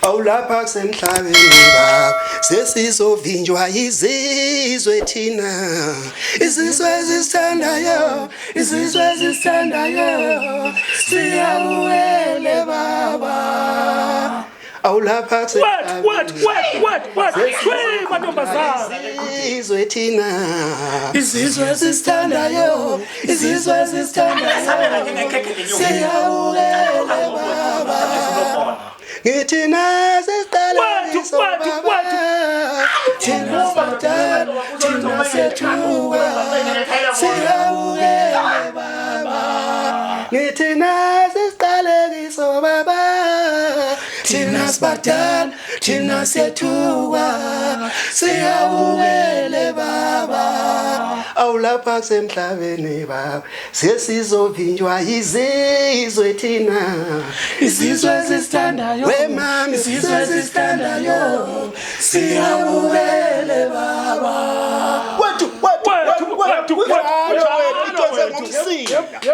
awulapha kusemhlabeni baba sesizovinjwa izizwe thina izizwe ezisithandayo siyawele baba awulapha What? Hey, mantombazana. izizwe thina izizwe ezisithandayo siyawele baba ngithina sesiqala thina sibadala thina sethuka siyawele baba ngithina sesiqala kiso baba thina sibadala thina sethuka siyawele baba awulapha kusemhlabeni baba sesizovinjwa izizwe thina izizwe ezisithandayo wemama izizwe ezisithandayo siyawele baba what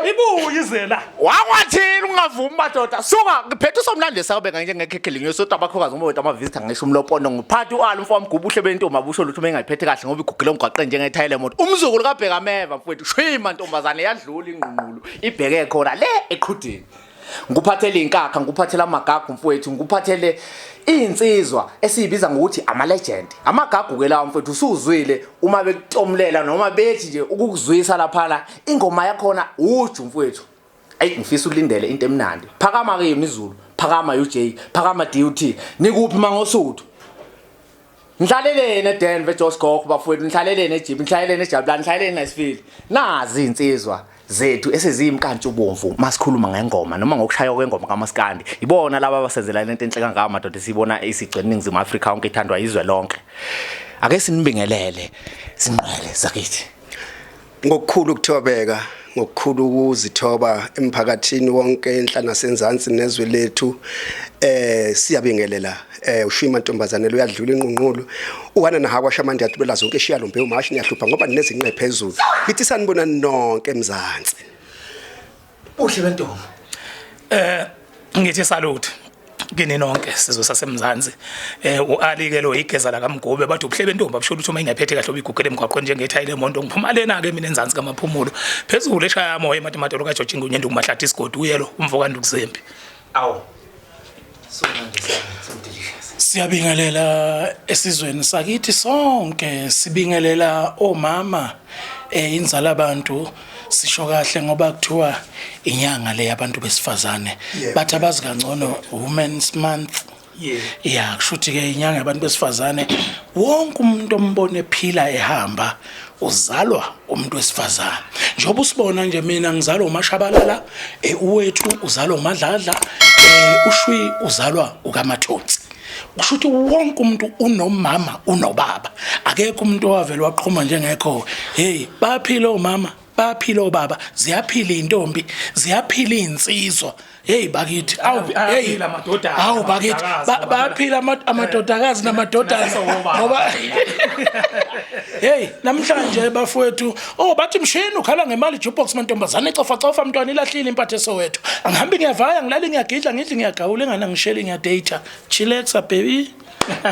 Ibuyizela. Wakwathini ungavumi madoda suka ngiphethe usomlandisa kabeka njengekhekhe linyo soda abakhokazi ngoba wethu ama visitor ngisho umlopondo ngiphathi uAlu mfowami gubuhle bentombi abusho lutho mengayiphethe kahle ngoba igugile ngqaqe njengethayile moto umzukulu kabheka meva mfowethu shwima ntombazane yadlula inqunqulu ibheke khona le eqhudini ngikuphathele inkakha ngikuphathele amagagu mfowethu ngikuphathele insizwa esiyibiza ngokuthi ama legend amagagu ke lawo mfowethu usuzwile uma bekutomlela noma bethi nje ukukuzwisa lapha ingoma yakhona uju mfowethu ayi ngifisa ulindele into emnandi phakama ke imizulu phakama UJ phakama DUT nikuphi mangosuthu Nhlalelene Denver Josh Gok bafowethu nhlalelene eJip nhlalelene eJabulani nhlalelene Nicefield nazi insizwa zethu eseziyimkantshu ubomvu masikhuluma ngengoma noma ngokushaya kwengoma kaMaskandi ibona laba abasezela lento enhle kangaka madoda sibona isigcina iningizimu Afrika yonke ithandwa izwe lonke ake sinibingelele sinqele zakithi ngokukhulu ukuthobeka ngokukhulu ukuzithoba emphakathini wonke enhlana senzansi nezwe lethu siyabingelela ushima ntombazane lo yadlula inqunqulu uwana nahawa shamandi yatubela zonke eshiya lo mbe umashi niyahlupha ngoba ninezinqe phezulu lithi sanibona nonke emzansi Uhle bentombi. Ngithi salute kini nonke sizwe sasemzansi uAli ke lo igeza la kaMgobe bathi ubuhle bentombi abisho ukuthi uma ingaphethe kahle obigugele emgwaqweni njengethayile emonto ngiphuma lena ke mina enzansi kamaphumulo phezulu eshaya moya ematematelo kaJoji Ngunyendo kumahlathi isigodi uyelo umvokandi ukuzempi awu Siyabingelela esizweni sakithi sonke sibingelela omama inzala abantu sisho kahle ngoba kuthiwa inyanga le yabantu besifazane bathi abazi kangcono Women's Month yeah kushuthi ke inyanga yabantu besifazane wonke umuntu ombone ephila ehamba uzalwa umuntu wesifazane njengoba usibona nje mina ngizalwa uMashabalala uwethu uzalwa uMadladla uShwi uzalwa ukaMathonsi kushuthi wonke umuntu unomama unobaba akekho umuntu owavela waqhuma njengekho hey baphila omama baphila obaba ziyaphila intombi ziyaphila insizwa hey bakithi hey amadoda awu bakithi baphila amadodakazi namadodana ngoba hey namhlanje bafowethu bathi mshini ukhala ngemali jukebox mantombazane ecofa mntwana ilahlile impathe sowethu angihambi ngiyavaya ngilali ngiyagidla ngidli ngiyagawula engana ngishele ngiyadata chillaxa baby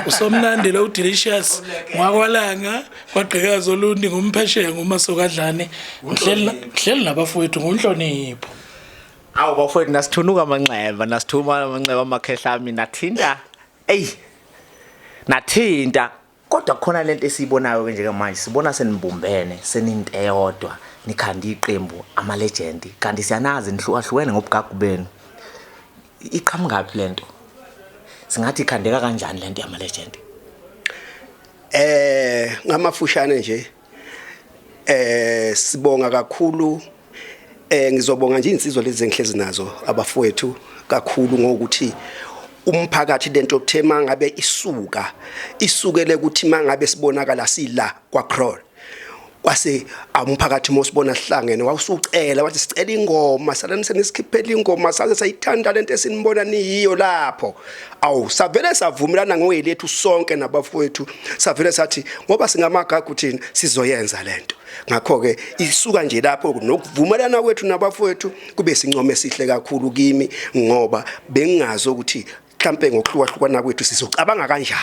usomnandi lo delicious ngwakwalanga kwagqekazo lundi ngumphesheya ngumasokadlane ngihleli nabafowethu ngonhlonipho awu bafowethu nasithunuka amanxeba nasithuma amanxeba amakhehlami nathinta kodwa khona lento esiyibonayo ke njengamanje sibona senibumbene seninto eyodwa nikhanda iqembu ama legend kanti siyanazi nihlukahlukene ngobugagu benu iqhamukapi lento singathi ikhandeka kanjani lento yama legend ngamafushane nje sibonga kakhulu ngizobonga nje insizwa lezi enhlezi nazo abafowethu kakhulu ngokuthi umphakathi lento okuthe mangabe isukele ukuthi mangabe sibonakala sila kwaCrawl kwase umphakathi mosibona sihlangene wawusucela wathi sicela ingoma salanise sikhiphela ingoma saze sayithanda lento esinibona niyiyo lapho awu savele savumelana ngoyelethu sonke nabafowethu savele sathi ngoba singamagagu thina sizoyenza lento ngakho ke isuka nje lapho nokuvumelana kwethu nabafowethu kube sincome sihle kakhulu kimi ngoba bengazi ukuthi mhlambe ngokuhlukahlukana kwethu sizocabanga kanjani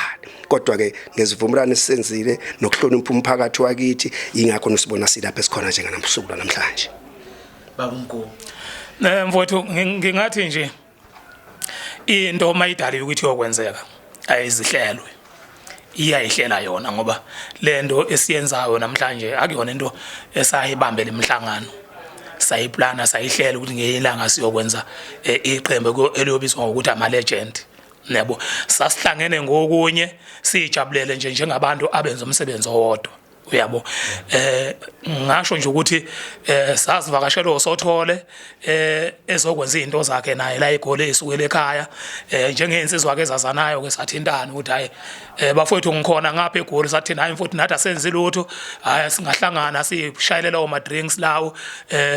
kodwa ke ngezivumelwano esenzile nokuhlonipha umphakathi wakithi ingakho nisibona silapha esikhona njenganamsuku namhlanje baba uNkulu mfowethu ngingathi nje into mayidala ukuthi yokwenzeka ayizihlelwe iyayihlela yona ngoba lento esiyenzayo namhlanje akuyona into esayibambela imihlangano sayiplana sayihlela ukuthi ngeyilanga siyokwenza iqembu eliyobizwa ngokuthi ama legend yabo sasihlangene ngokunye sijabulele nje njengabantu abenza umsebenzi owodwa uyabo ngasho nje ukuthi sasivakashela uSothole ezokwenza izinto zakhe naye la igole esukele ekhaya njengensizwa ke ezazanayo ke sathintana ukuthi hayi bafowethu ngikhona ngapha eGoli sathi nayi mfowethu nathi asenze lutho hayi singahlangana sishayelela oma drinks lawo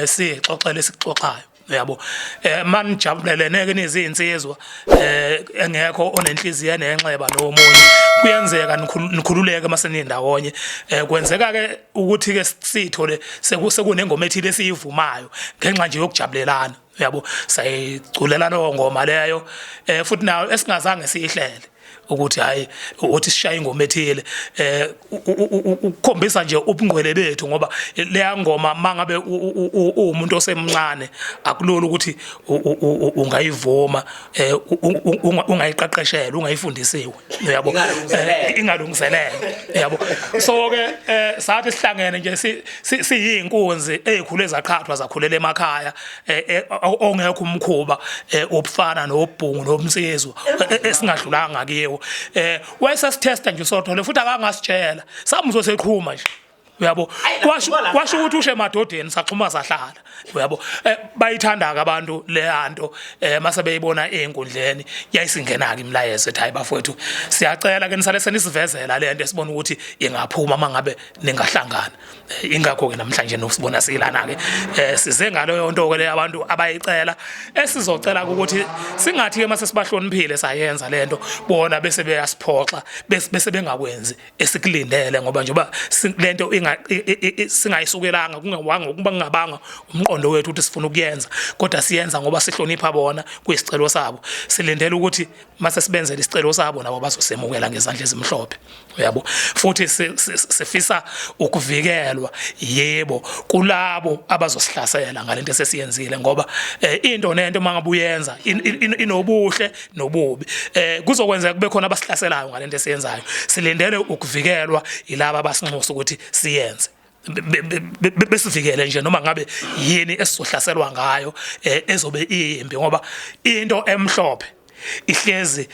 sixoxele sikuxoxayo yabo manijabulelene ke nezinsizwa engekho onenhliziyo nenxeba nomunye kuyenzeka nikhululeke masenindawonye kwenzeka ke ukuthi ke sithole sekunengoma ethile esiyivumayo ngenxa nje yokujabulelana yabo sayiculela lo ngoma leyo futhi nayo esingazange siyihlele ukuthi hayi uthi sishaya ingoma ethile ukukhombisa nje ubungcwele bethu ngoba leya ngoma mangabe umuntu osemncane akulula ukuthi ungayivuma ungayiqeqeshela ungayifundisiwe yabo ingalungiselele yabo so ke sathi sihlangene nje siyinkunzi ezikhule zaqhathwa zakhulela emakhaya ongekho umkhuba obufana nobhungu nomsizwa esingadlulanga kiyo wayesasithesta nje uSothole futhi akangasitshela samuzwe seqhuma nje uyabo kwasho ukuthi ushe emadodeni saxhuma sahlala uyabo bayithanda ke abantu leyanto mase beyibona einkundleni yayisingena ke imlayezo ethi hayi bafowethu siyacela ke nisale senisivezela lento esibona ukuthi ingaphuma mangabe ningahlangana ingakho ke namhlanje nosibona silana ke size ngalo nto ke le abantu abayicela esizocela ukuthi singathi ke mase sibahloniphile sayenza lento bona bese beyasiphoxa bese bengakwenzi esikulindele ngoba njoba lento singayisukelanga kungawanga ukuba ngingabanga umqondo wethu ukuthi sifuna ukuyenza kodwa siyenza ngoba sihlonipha bona kuyisicelo sabo silindele ukuthi mase sibenzele isicelo sabo nabo bazosemukela ngezandla ezimhlophe uyabo futhi sifisa ukuvikelwa yebo kulabo abazosihlasela ngalento esesiyenzile ngoba into nento mangabe uyenza inobuhle nobubi kuzokwenzeka kube khona abasihlaselayo ngalento esiyenzayo silindele ukuvikelwa ilaba abasinxusa ukuthi siyenze besivikele nje noma ngabe yini esizohlaselwa ngayo ezobe iyimbi ngoba into emhlophe ihlezi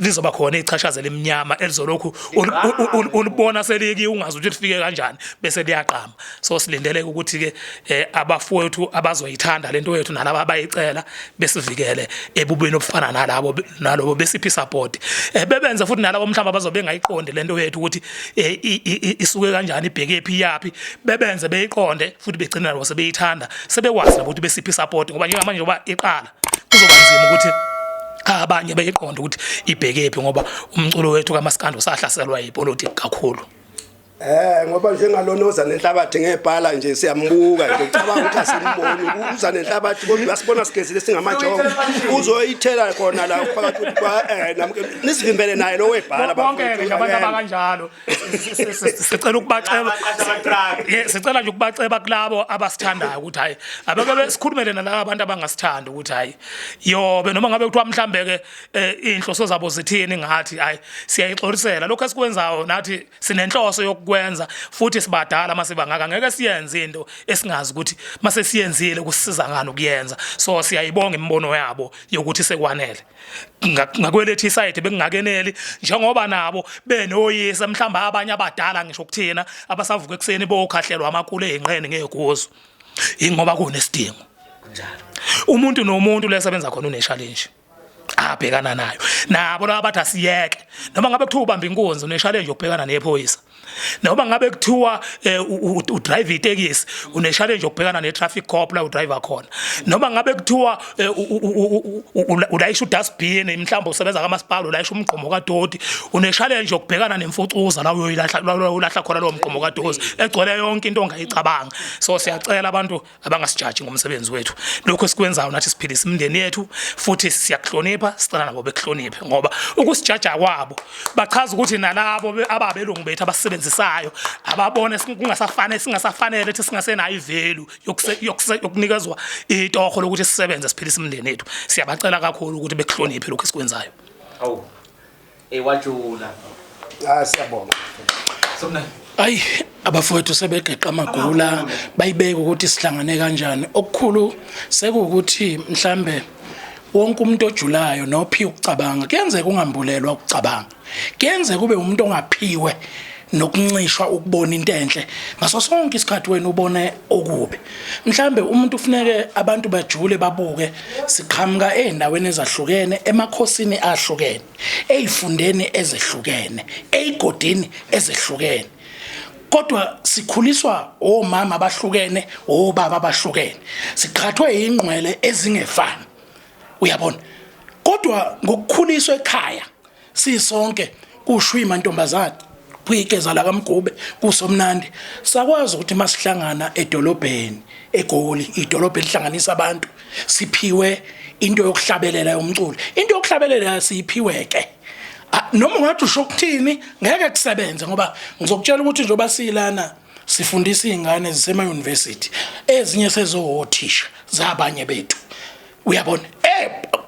lizoba khona ichashazela eminyama elizolokhu ulibona seliki ungazi ukuthi lifike kanjani bese liyaqama so silindele ukuthi ke abafowethu abazoyithanda lento yethu nalabo abayicela besivikele ebubeni obufana nalobo besiphi support bebenze futhi nalabo mhlamba bazobe ngayiqonde lento yethu ukuthi isuke kanjani ibheke phi yapi bebenze beyiqonde futhi begcina nabo sebeyithanda sebekwazi ukuthi besiphi support ngoba njengamanje ngoba iqala kuzobanzima ukuthi abanye bayiqonda ukuthi ibhekephi ngoba umculo wethu kaMaskandi usahlaselwa yipolitiki kakhulu ngoba njengalonoza nenhlabathi ngebhala nje siyambuka nje ucabanga ukuthi asimboni uza nenhlabathi kodwa uyasibona sigezile singamajongo uzoyithela khona la phakathi kwa nisivimbele naye lo webhala bonke nje abantu abakanjalo sicela ukubaceba sicela nje ukubaceba kulabo abasithandayo ukuthi hayi abeke besikhulumele nalabo abantu abangasithandi ukuthi hayi yobe noma ngabe kuthiwa mhlambe ke inhloso zabo zithini ngathi hayi siyayixolisela lokho esikwenzayo nathi sinenhloso kwenza futhi sibadala masibangaka ngeke siyenze into esingazi ukuthi mase siyenzile kusisiza ngani ukuyenza so siyayibonga imibono yabo yokuthi sekwanele ngakwelethe iside bekungakeneli njengoba nabo benoyisa mhlamba abanye abadala ngisho ukuthina abasavuka ekseni bokhahlelwa amakule ezinqene ngeguzo ingoba kunesidingo njalo umuntu nomuntu lesebenza khona une challenge abhekana nayo nabo laba bathi asiyeke noma ngabe kuthiwa ubamba inkonzo une challenge yokubhekana nephoyisa noma ngabe kuthiwa udrive itekisi une-challenge yokubhekana ne-traffic cop la udriver khona noma ngabe kuthiwa ulayisha udustbin mhlawumbe usebenza kamasipala ulayisha umgqomo kadoti une-challenge yokubhekana nemfucuza la uyolahla khona lowo mgqomo kadoti egcwele yonke into ongayicabanga so siyacela abantu abangasijaji ngomsebenzi wethu lokho esikwenzayo nathi siphilisa imindeni yethu futhi siyakuhlonipha sicela nabo bekuhloniphe ngoba ukusijaja kwabo bachaza ukuthi nalabo ababelungu bethu abasisebenzisayo ababone singasafanele ethi singasenayo ivalue yokunikezwa itoho lokuthi sisebenze siphilisa imindeni yethu siyabacela kakhulu ukuthi bekuhloniphe lokho esikwenzayo awu wajula siyabonga Ayi abafowethu sebegeqa amagula bayibeka ukuthi sihlangane kanjani okukhulu sekukuthi mhlambe wonke umuntu ojulayo nophi ukucabanga kuyenzeka ungambulelwa ukucabanga kuyenzeka kube umuntu ongaphiwe nokuncishwa ukubona into enhle ngaso sonke isikhathi wena ubone okubi mhlambe umuntu ufuneke abantu bajule babuke siqhamuka endaweni ezahlukene emakhosini ahlukene ezifundeni ezehlukene ezigodini ezehlukene kodwa sikhuliswa omama abahlukene obaba abahlukene siqhathwe ingqwele ezingefani uyabona kodwa ngokukhuliswa ekhaya sisonke kushwima ntombazana kuyigeza la kaMgube kusomnandi sakwazi ukuthi masihlangana edolobheni eGoli idolobha elihlanganisa abantu siphiwe into yokuhlabelela yomculo into yokuhlabelela siyiphiweke noma ngathi usho ukuthini ngeke kusebenze ngoba ngizokutshela ukuthi njoba silana sifundisa izingane zisema university ezinye sezothisha zabanye bethu uyabona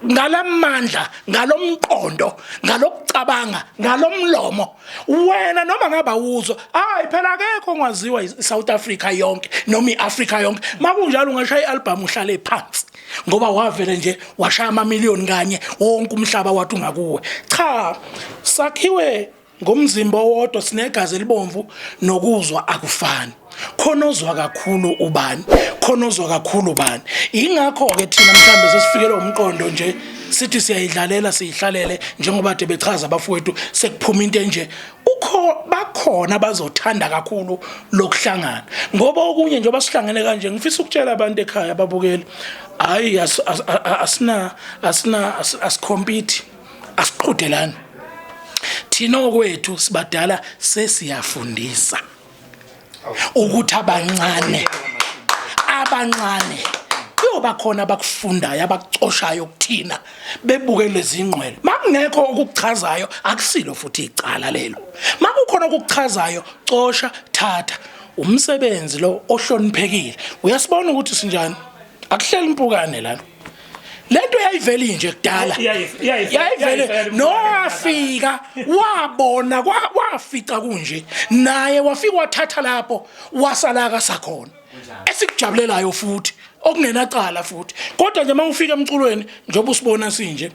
ngalamandla ngalomqondo ngalokucabanga ngalomlomo wena noma ngaba uzwa hayi phela akekho ongaziwa iSouth Africa yonke noma iAfrica yonke makunjalo ungashaya ialbum uhlale phansi ngoba wavele nje washaya amamiliyoni kanye wonke umhlaba wathi ungakuwe cha sakhiwe ngomzimba wodwa sinegazi elibomvu nokuzwa akufani khonozwa kakhulu ubani khonozwa kakhulu ubani ingakho ke thina mhlambe sesifikele umqondo nje sithi siyayidlalela siyihlalele njengoba de bechaza abafowethu sekuphuma into nje bakhona abazothanda kakhulu lokuhlangana ngoba okunye nje basihlangene kanje ngifisa ukutshela abantu ekhaya ababukeli hayi asikompete asiqhudelana thina okwethu sibadala sesiyafundisa ukuthi abancane kuyoba khona abakufundayo abakucoshayo kuthina bebuke lezi ingqwele makungekho ukuchazayo akusilo futhi icala lelo makukhona ukuchazayo cosha thatha umsebenzi lo ohloniphekile uyasibona ukuthi sinjani akuhleli impukane lana lento yayivela nje kudala yayivele nowafika wabona wafica kunje naye wafika wathatha lapho wasalaka sakhona esikujabulelayo futhi okungenacala futhi kodwa nje mangifika emculweni njengoba usibona sinje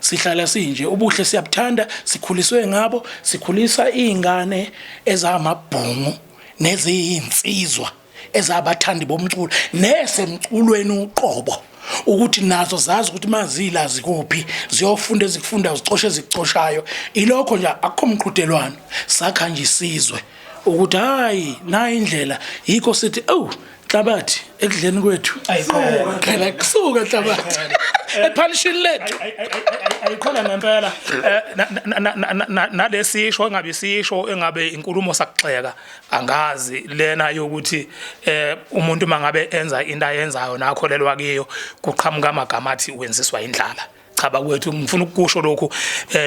sihlala sinje ubuhle siyabuthanda sikhuliswe ngabo sikhulisa izingane ezamabhungu neziyinsizwa ezabathandi bomculo nesemculweni uqobo ukuthi nazo zazi ukuthi mazilazi kuphi ziyofunda ezikufunda zicoshe ezicoshayo ilokho nje akukho umqhudelwano sakha nje isizwe ukuthi hayi na indlela yikho sithi Hlabathi ekudleni kwethu phela kusuka Hlabathi ephalishin lethu ayikhona ngempela nalesisho engabe sisho engabe inkulumo sakuxeka angazi lena yokuthi umuntu mangabe enza into ayenzayo nakholelwa kiyo kuqhamuka amagama athi wenziswa indlala cha bakwethu ngifuna ukusho lokho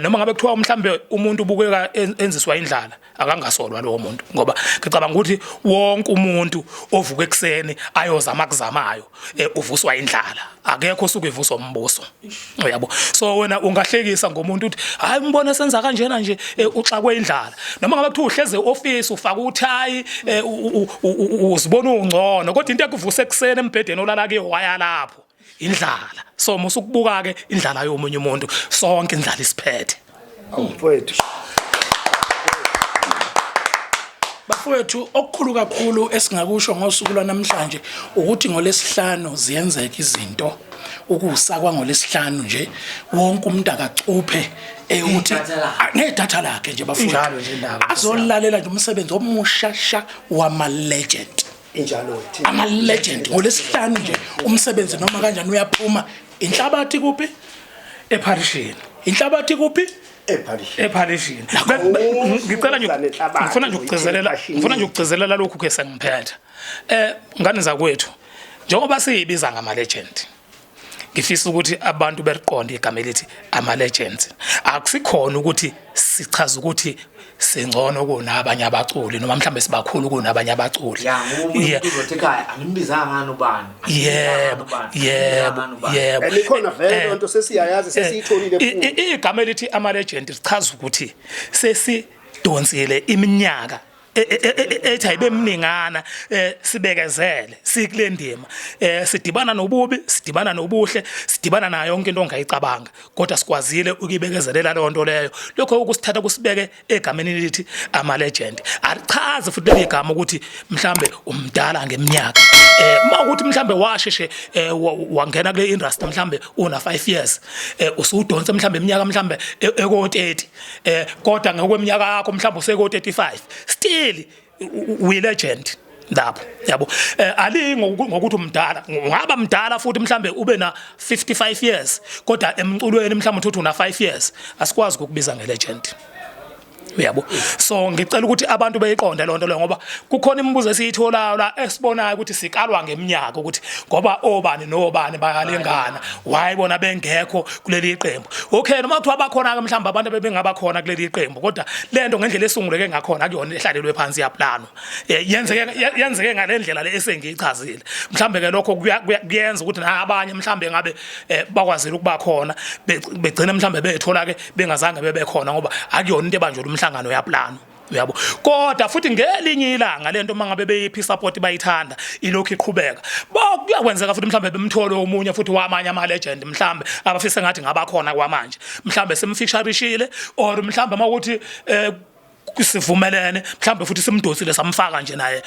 noma ngabe kuthiwa mhlambe umuntu ubukeka enziswa indlala akangasolwa lo muntu ngoba ngicabanga ukuthi wonke umuntu ovuka ekseni ayozama kuzamayo uvuswa indlala akekho osuke evuswa umbuso uyabo so wena ungahlekisa ngomuntu uthi hayi mbona senza kanjena nje uxakwe indlala noma ngabe kuthiwa uhleze eoffice ufaka uthayi uzibona ungcono kodwa into ekuvuse ekseni embhedeni olala ke waya lapho indlala so musukubuka ke indlala yomunye umuntu sonke indlala isiphethe mfowethu Bafowethu okukhulu kakhulu esingakusho ngosuku lwanamhlanje ukuthi ngolesihlanu ziyenzeka izinto ukusakwa ngolesihlanu nje wonke umuntu akacuphe ukuthi nedatha lakhe nje Injalo nje bafowethu indaba. azolalela nje umsebenzi omushasha wama legend injalo ama legend ngolesihlanu nje umsebenzi noma kanjani uyaphuma inhlabathi kuphi eParishini. inhlabathi kuphi eParishini. Ngicela nje ngifuna nje ukugcizelela lokhu ke sengiphethe. Ngane zakwethu njengoba siyibiza ngama legend. Ngifisa ukuthi abantu beriqonde igama elithi ama legends. Akusikhona ukuthi sichaza ukuthi sengcono kunabanye abaculi noma mhlambe sibakhulu kunabanye abaculi. Yeah, uzothi ekhaya angimbiza ngani ubani. Yebo. Likhona vele lonto sesiyayazi sesiyitholile futhi. Igama elithi ama legend sichaza ukuthi sesidonsile iminyaka ethi ayibe mningana sibekezele sikule ndima sidibana nobubi sidibana nobuhle sidibana nayo yonke into ongayicabanga kodwa sikwazile ukuyibekezelela le nto leyo lokho ukusithatha kusibeke egameni elithi ama legend alichaze futhi leli gama ukuthi mhlambe umdala ngeminyaka mawukuthi mhlambe washeshe wangena kule industry mhlambe una 5 years usudonse mhlambe iminyaka mhlambe eko30 kodwa ngokweminyaka yakho mhlambe useko 35 still we legend lapho yabo ali ngokuthi umdala ngaba mdala futhi mhlambe ube na 55 years kodwa emculweni mhlambe uthi una 5 years asikwazi ukubiza nge legend uyabo so ngicela ukuthi abantu beyiqonde lonto leyo ngoba kukhona imibuzo esiyithola la esibonayo ukuthi sikalwa ngeminyaka ukuthi ngoba obani nobani bayalengana why bona bengekho kuleli qembu okay noma kuthiwa bakhona ke mhlawumbe abantu bebengaba khona kuleli qembu kodwa lento ngendlela esunguleke ngakhona akuyona ehlalelwe phansi yaplano yenzeke ngalendlela le esengiyichazile mhlawumbe ke lokho kuyenza ukuthi nabanye mhlawumbe ngabe bakwazile ukuba khona begcina mhlawumbe bethola ke bengazange bebe khona ngoba akuyona into ebanjwe umhlangano yaplano uyabo kodwa futhi ngelinye ilanga lento mangabe beyiphi support bayithanda ilokhu iqhubeka kuyakwenzeka futhi mhlambe bemthole omunye futhi wamanye ama legend mhlambe abafise ngathi ngabakhona kwamanje mhlambe simfisharishile or mhlambe mawukuthi kusivumelene mhlambe futhi simdosile samfaka nje naye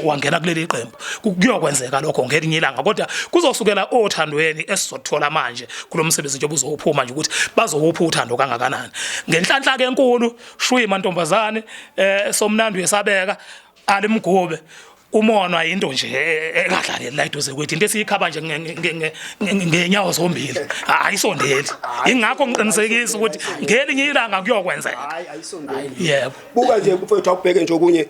wangena kuleli qembu kuyokwenzeka lokho ngelinye ilanga kodwa kuzosukela othandweni esizothola manje kulomsebenzi nje obuzophuma nje ukuthi bazowupha uthando kangakanani ngenhlanhla ke enkulu shwi mantombazane somnandi yesabeka alimgobe umonwa into nje ekadlaleli la iduze kwethu into esiyikhaba nje ngenyawo zombili ayisondeli ingakho ngiqinisekisa ukuthi ngelinye ilanga kuyokwenzeka hayi ayisondeli yebo buka nje mfowethu akubheke nje okunye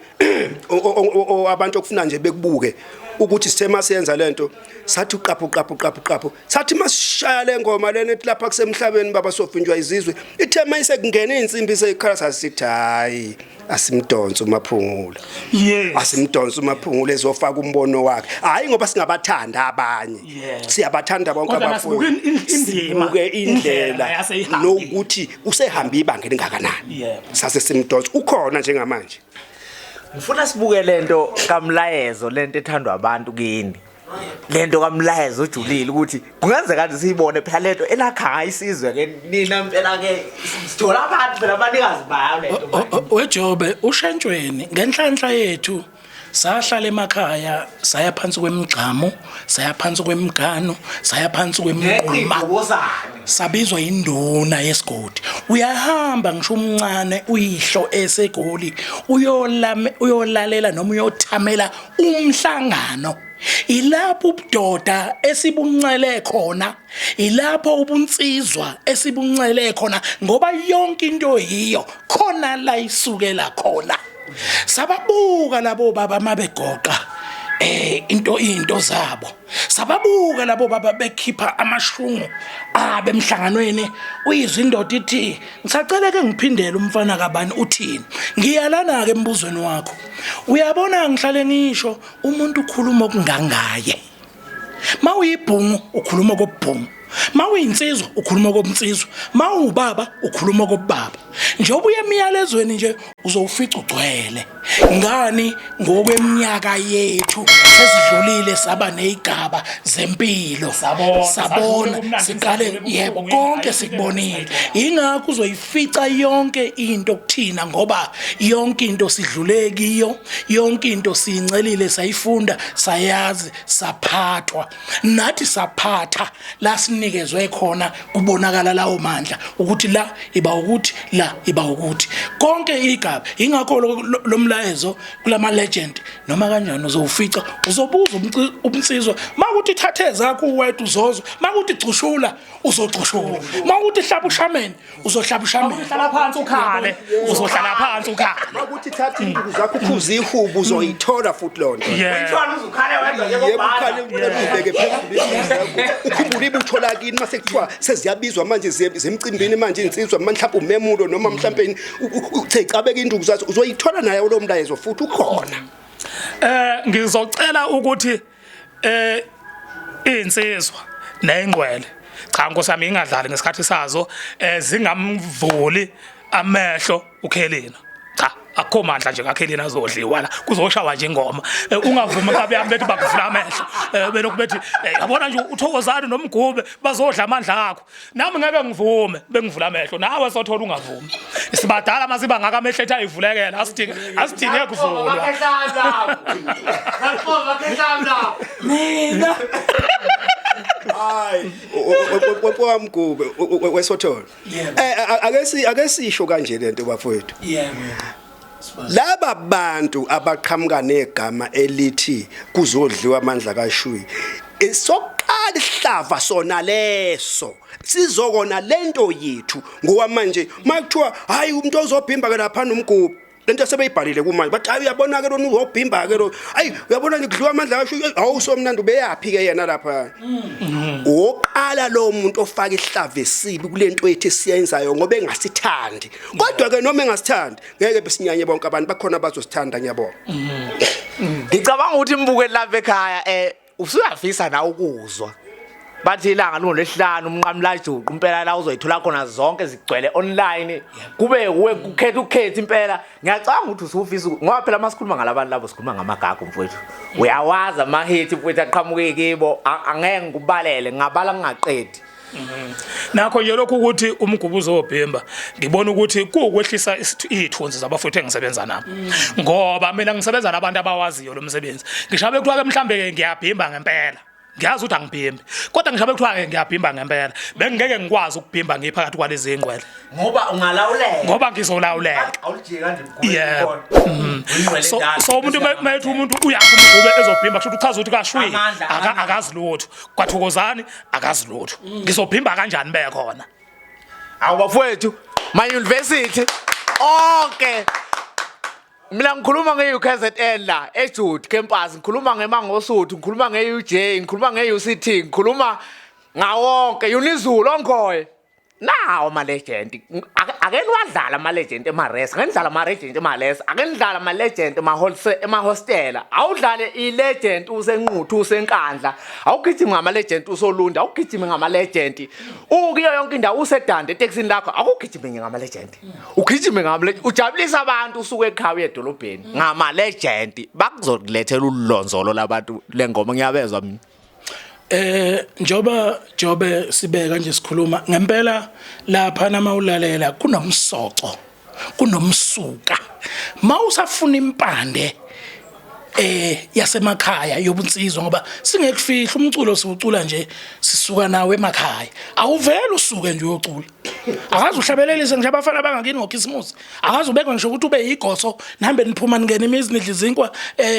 abantu okufuna nje bekubuke ukuthi sithema siyenza lento sathi uqaphu sathi masishaya lengoma lena ethi lapha kusemhlabeni baba sofinjwa izizwe ithema isekungena insimbi sekhala sasithi hayi asimdonsa umaphungula asimdonsa umaphungula ezofaka umbono wakhe hayi ngoba singabathanda abanye siyabathanda bonke abafowethu indima indlela nokuthi usehamba ibanga elingakanani sase simdonsa ukhona njengamanje Ngifuna sibuke lento kaMlayezo lento ethandwa abantu kini. Lento kaMlayezo ujulile ukuthi kungenzeka nje siyibone phela lento elakha isizwe ke nina impela ke sithola abantu phela abanikazi bayo lento. Wejobe ushentshweni ngenhlanhla yethu sahlala emakhaya saya phansi kwemigcamo saya phansi kwemigano saya phansi kwemquma sabizwa induna yesigodi uyahamba ngisho umncane uyihlo esegoli uyolalela noma uyothamela umhlangano ilapho ubudoda esibuncele khona ilapho ubunsizwa esibuncele khona ngoba yonke into yiyo khona la isukela khona sababuka labo baba mabegoqa into zabo sababuka labo baba bekhipha amashungu abemhlanganweni uyizwa indoda ithi ngisacela ke ngiphindele umfana kabani uthini ngiyalana ke embuzweni wakho uyabona ngihlale ngisho umuntu ukhuluma okungangaye mawuyibhungu ukhuluma kokubhungu mawuyinsizwa ukhuluma kobunsizwa mawubaba ukhuluma kobaba njengoba uyemiyalezweni nje uzowufica ugcwele ngani ngokweminyaka yethu sesidlulile saba nezigaba zempilo sabona siqale yebo konke sikubonile ingakho uzoyifica yonke into kuthina ngoba yonke into sidlule kiyo yonke into siyincelile sayifunda sayazi saphathwa nathi saphatha la sinikezwe khona kubonakala lawo mandla ukuthi la iba ukuthi la iba ukuthi konke igaba ingakho lomlayezo kulama legend noma kanjani uzowufica uzobuza umsizwa makuthi thathe zakho uwethu uzozo makuthi cushula uzocushula makuthi hlaba ushameni uzohlaba ushameni uhlala phansi ukhale uzohlala phansi ukhale makuthi thatha induku zakho ukhuza ihubu uzoyithola futhi lonto Uyithola uzukhale wedwa njengobhala. ubeke phezulu ukhumbula ibuthola kini mase kuthiwa seziyabizwa manje zemcimbini manje insizwa mhlawumbe umemulo noma mhlawumbe uchecabeka induku zazo uzoyithola nayo lo mlayezo futhi ukhona ngizocela ukuthi insizwa nengcwele cha nkosami ingadlali ngesikhathi sazo zingamvuli amehlo ukhelina cha akho mandla nje ngakhelina azodliwa la kuzoshawa nje ingoma ungavuma kabe yami bethi bakuvula amehlo belokhu bethi yabona nje uthokozana nomgube bazodla amandla akho nami ngeke ngivume bengivula amehlo nawe sothola ungavumi sibadala masiba ngaka amehlo ethi ayivulekela asidinge kuvulwa mina hayi wamgube wesothola ake sisho kanje lento bafowethu yebo laba bantu abaqhamuka negama elithi kuzodliwa amandla kaShwi soqala ihlava sona leso sizokona lento yethu ngoba manje makuthiwa hayi umuntu ozobhimba ke lapha nomgubhu lento sebeyibhalile kumanje bathi hayi uyabona ke lona uzobhimba ke lo hayi uyabona nje kudliwa amandla kaShwi awusomnandi ubeyapi ke yena lapha oqala lo muntu ofaka ihlava esibi kulento yethu esiyenzayo ngoba engasithandi kodwa ke noma engasithandi ngeke besinyanye bonke abantu bakhona bazosithanda ngiyabona Ngicabanga ukuthi imbuke lapha ekhaya usuyafisa na ukuzwa bathi ilanga lolesihlanu umnqamlajuqu impela la uzoyithola khona zonke zigcwele online kube ukukhetha ukhetha impela ngiyacanga ukuthi usufisa ngoba phela masikhuluma ngalabantu labo sikhuluma ngamagagu mfowethu uyawaza ama hit mfowethu aqhamuke kibo angeke ngikubalele ngabala ngingaqedi nakho nje lokho ukuthi umgubu uzobhemba ngibona ukuthi kuwukwehlisa izithunzi zabafowethu engisebenza nabo ngoba mina ngisebenza nabantu abawaziyo lo msebenzi ngishabe kuthiwa ke mhlambe ngiyabhimba ngempela ngiyazi ukuthi angibhimbi kodwa ngishabe kuthiwa ke ngiyabhimba ngempela bengeke ngikwazi ukubhimba ngiphakathi kwalezi ingqwele ngoba ungalawuleka ngoba ngizolawuleka awujika nje mgube yeah so umuntu methu umuntu uyazi umgube ezobhimba kusho ukuthi uchaza ukuthi kaShwi akazi lutho kwaThokozani akazi lutho ngizobhimba kanjani bekhona awubafowethu my university okay mina ngikhuluma ngeUKZN la eJude campus ngikhuluma ngeMangosuthu ngikhuluma ngeUJ ngikhuluma ngeUCT ngikhuluma ngawonke UNIZULU ongoye nawo ama legend ake niwadlala ama legend eMares ake nidlala ama legend eMales ake nidlala ama legend emahostela awudlale I legend usenquthu usenkandla awugijima ngama legend usolunda awugijima ngama legend ukiyo yonke indawo usedande taxini lakho akugijime ngama legend ugijime ngama legend ujabulisa abantu usuke ekhaya edolobheni ngama legend bakuzokulethela ulonzolo labantu lengoma ngiyabezwa mina Jobe sibeka nje sikhuluma ngempela lapha namawulalela kunomsoco kunomsuka mawusafuna impande yasemakhaya yobunsizwa ngoba singekufihla umculo siwucula nje sisuka nawe emakhaya awuvela usuke nje uyocula akazi uhlabelelise nje abafana abangakini ngoKhisimusi akazi ubekwe ngisho ukuthi ube yigoso nihambe niphuma ningena imizi nidla izinkwa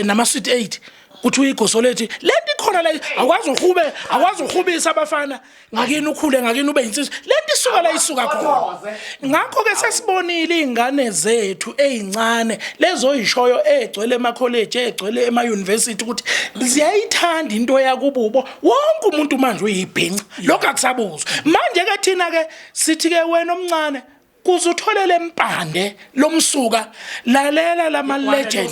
nama sweet 8 kuthi uyigoso lethi lento ikhona la akwazi uhubisa abafana ngakini ukhule ngakini ube insizwe lento isuka la isuka khona ngakho ke sesibonile izingane zethu ezincane lezo yishoyo egcwele ema college egcwele ema university ukuthi ziyayithanda into yakububo wonke umuntu manje uyibhinqa lokho akusabuzwa manje ke thina ke sithi ke wena omncane kuzutholele impande lomsuka lalela lama legend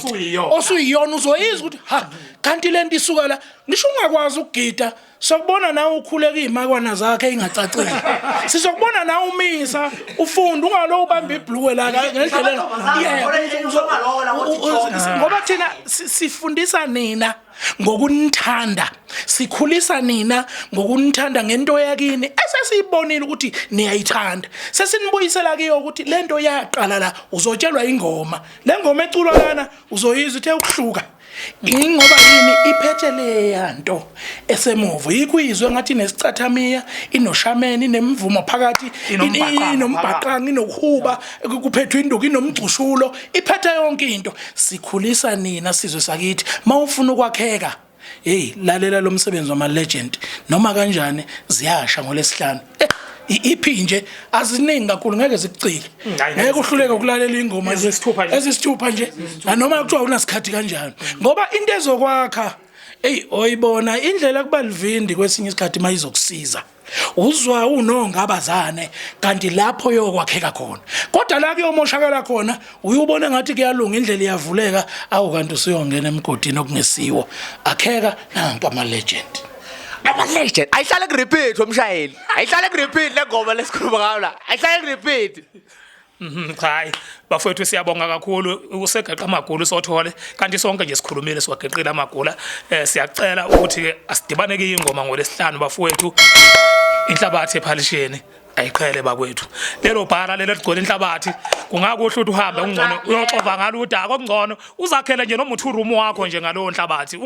osuyiyona uzoyiza ukuthi ha kanti lento isuka la ngisho ungakwazi ukugida sokubona nawe ukhuleka izimakwana zakhe engacacile sizokubona nawe umisa ufunda ungalo ubamba ibhluke la ngendlela ngoba thina sifundisa nina ngokunithanda sikhulisa nina ngokunithanda ngento yakini esesiyibonile ukuthi niyayithanda sesinibuyisela kiyo ukuthi lento yaqala la uzotshelwa ingoma le ngoma eculwa lana uzoyizwa uthe ukuhluka ingoba yini iphethe le yanto esemuva ikwizwe ngathi nesicathamiya inoshameni nemvumo phakathi inombhaqanga inokuhuba kuphethwe induku inomgcushulo iphethe yonke into sikhulisa nina sizwe sakithi mawufuna ukwakheka hey lalela lo msebenzi wama legend noma kanjani ziyasha ngolesihlanu iphi nje aziningi kakhulu ngeke zikucike ngeke uhluleke ukulalela ingoma ezisithupha nje noma kuthiwa unasikhathi kanjani ngoba into ezokwakha hey oyibona indlela kuba livindi kwesinye isikhathi mayizokusiza uzwa unonga abazane kanti lapho yokwakheka khona kodwa la kuyomoshakala khona uyubona ngathi kuyalunga indlela iyavuleka awu kanti usuyongena emgodini okungesiwo akheka nanku ama legend ama-legend ayihlale ku-repeat womshayeli ayihlale ku-repeat le ngoma lesikhuluma ngayo la ayihlale ku-repeat hayi bafowethu siyabonga kakhulu usegaqa amagulu sothole kanti sonke nje sikhulumile siwageqile amagula siyacela ukuthi asidibane ke ingoma ngolesihlanu bafowethu inhlabathi ephalisheni ayiqhele bakwethu lelo bhara lelo ligcwele inhlabathi kungakuhle ukuthi uhambe ungcono uyoxova ngalo udaka okungcono uzakhela nje noma uthi urumu wakho nje ngalo nhlabathi